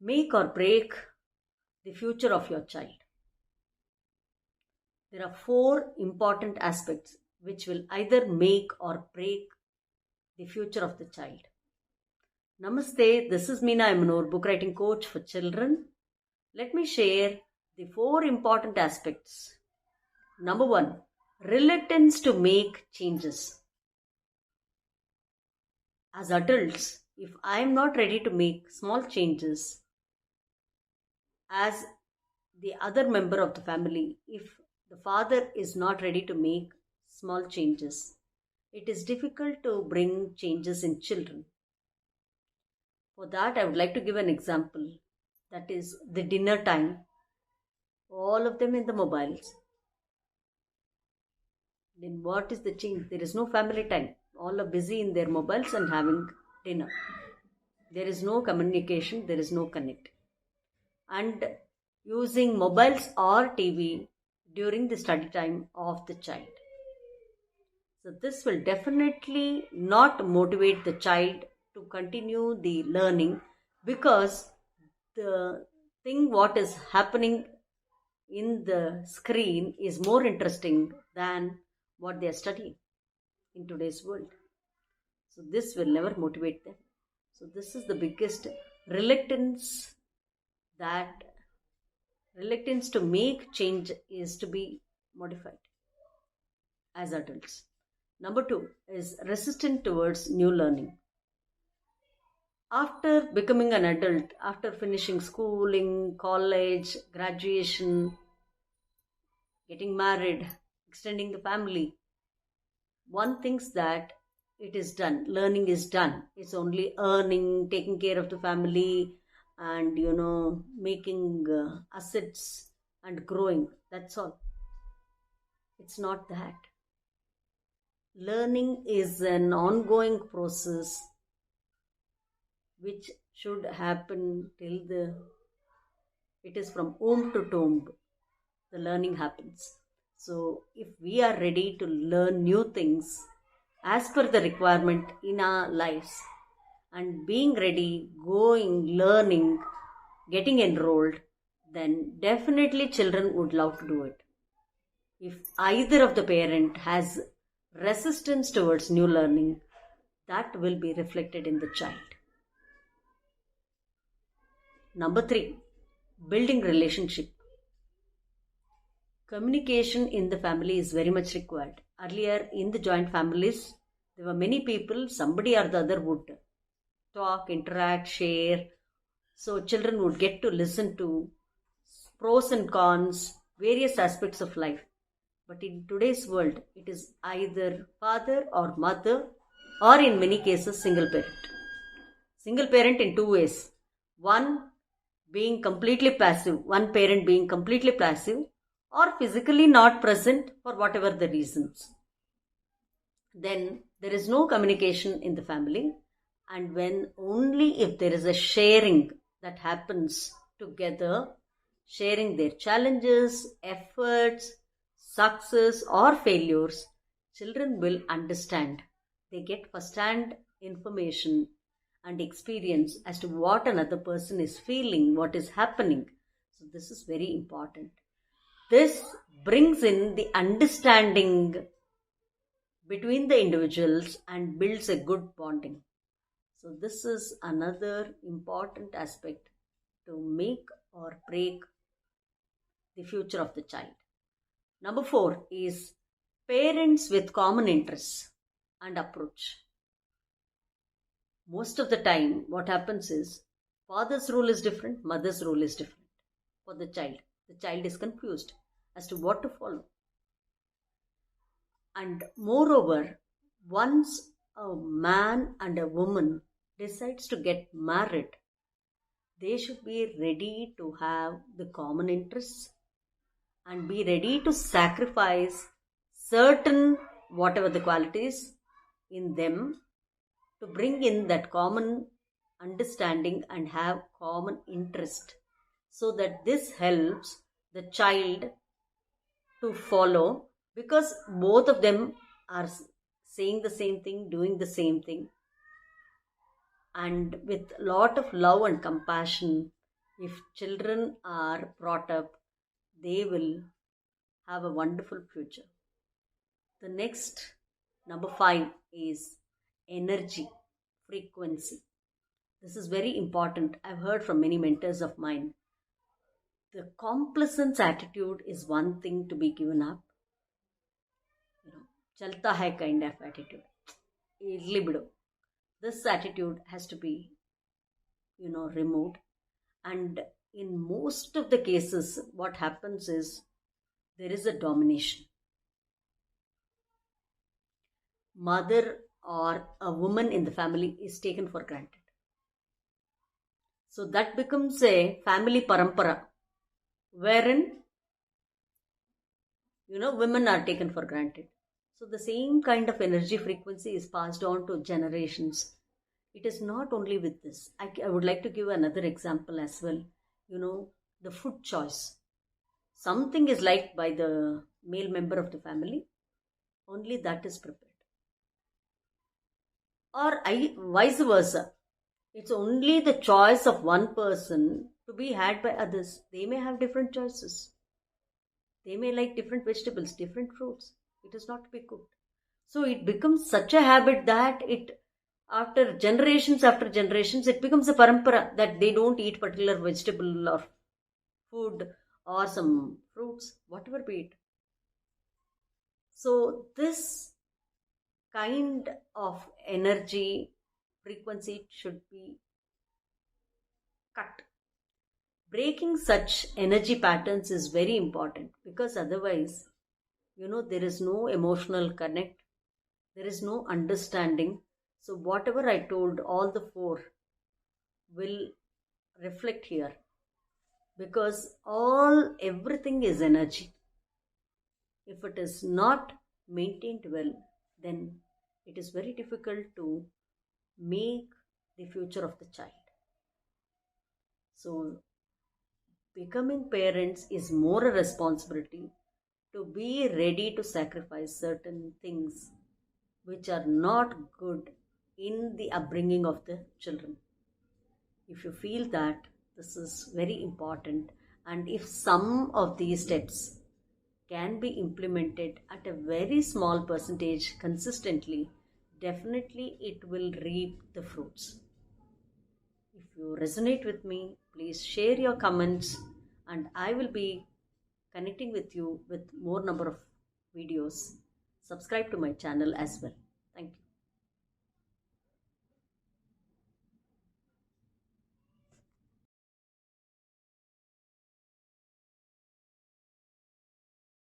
Make or break the future of your child. There are four important aspects which will either make or break the future of the child. Namaste, this is Meena Imanur, book writing coach for children. Let me share the four important aspects. Number one, reluctance to make changes. As adults, if I am not ready to make small changes, as the other member of the family, if the father is not ready to make small changes, it is difficult to bring changes in children. For that, I would like to give an example. That is the dinner time. All of them in the mobiles. Then what is the change? There is no family time. All are busy in their mobiles and having dinner. There is no communication, there is no connect. And using mobiles or TV during the study time of the child. So this will definitely not motivate the child to continue the learning, because the thing what is happening in the screen is more interesting than what they are studying in today's world. So this will never motivate them. So this is the biggest reluctance, that reluctance to make change is to be modified as adults. Number two is resistant towards new learning. After becoming an adult, after finishing schooling, college, graduation, getting married, extending the family, one thinks that it is done, learning is done. It's only earning, taking care of the family, and making assets and growing. That's all. It's not that. Learning is an ongoing process which should happen till it is from womb to tomb. The learning happens. So if we are ready to learn new things as per the requirement in our lives, and being ready, going, learning, getting enrolled, then definitely children would love to do it. If either of the parent has resistance towards new learning, that will be reflected in the child. Number three, building relationship. Communication in the family is very much required. Earlier in the joint families, there were many people, somebody or the other would talk, interact, share. So children would get to listen to pros and cons, various aspects of life. But in today's world, it is either father or mother, or in many cases, single parent. Single parent in two ways. One being completely passive, one parent being completely passive, or physically not present for whatever the reasons. Then there is no communication in the family, and when only if there is a sharing that happens together, sharing their challenges, efforts, success or failures, children will understand. They get first-hand information and experience as to what another person is feeling, what is happening. So this is very important. This brings in the understanding between the individuals and builds a good bonding. So this is another important aspect to make or break the future of the child. Number four is parents with common interests and approach. Most of the time, what happens is father's role is different, mother's role is different for the child. The child is confused as to what to follow. And moreover, once a man and a woman decides to get married, they should be ready to have the common interests and be ready to sacrifice certain whatever the qualities in them to bring in that common understanding and have common interest, so that this helps the child to follow, because both of them are saying the same thing, doing the same thing, and with lot of love and compassion If children are brought up, they will have a wonderful future. The next, number 5, is energy frequency. This is very important. I've heard from many mentors of mine. The complacence attitude is one thing to be given up. Chalta hai kind of attitude. Irli bidu. This attitude has to be, removed. And in most of the cases, what happens is there is a domination. Mother or a woman in the family is taken for granted. So that becomes a family parampara, wherein, women are taken for granted. So the same kind of energy frequency is passed on to generations. It is not only with this. I would like to give another example as well. The food choice. Something is liked by the male member of the family, only that is prepared. Or vice versa. It's only the choice of one person to be had by others. They may have different choices. They may like different vegetables, different fruits. It is not to be cooked. So it becomes such a habit that after generations, it becomes a parampara that they don't eat particular vegetable or food or some fruits, whatever be it. So this kind of energy frequency should be cut. Breaking such energy patterns is very important, because otherwise, there is no emotional connect, there is no understanding. So whatever I told, all the 4 will reflect here, because everything is energy. If it is not maintained well, then it is very difficult to make the future of the child. So becoming parents is more a responsibility to be ready to sacrifice certain things which are not good in the upbringing of the children. If you feel that this is very important, and if some of these steps can be implemented at a very small percentage consistently, definitely it will reap the fruits. If you resonate with me, please share your comments, and I will be connecting with you with more number of videos. Subscribe to my channel as well. Thank you.